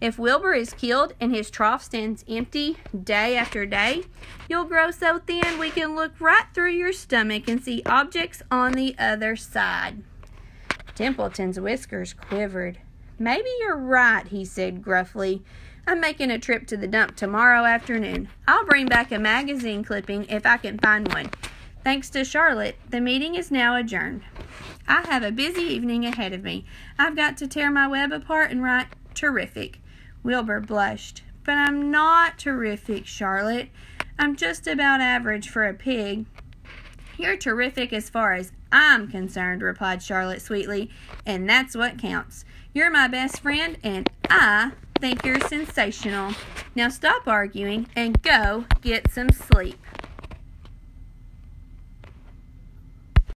If Wilbur is killed and his trough stands empty day after day, you'll grow so thin we can look right through your stomach and see objects on the other side. Templeton's whiskers quivered. Maybe you're right, he said gruffly. I'm making a trip to the dump tomorrow afternoon. I'll bring back a magazine clipping if I can find one. Thanks to Charlotte, the meeting is now adjourned. I have a busy evening ahead of me. I've got to tear my web apart and write terrific. Wilbur blushed. But I'm not terrific, Charlotte. I'm just about average for a pig. You're terrific as far as I'm concerned, replied Charlotte sweetly, and that's what counts. You're my best friend, and I think you're sensational. Now stop arguing and go get some sleep.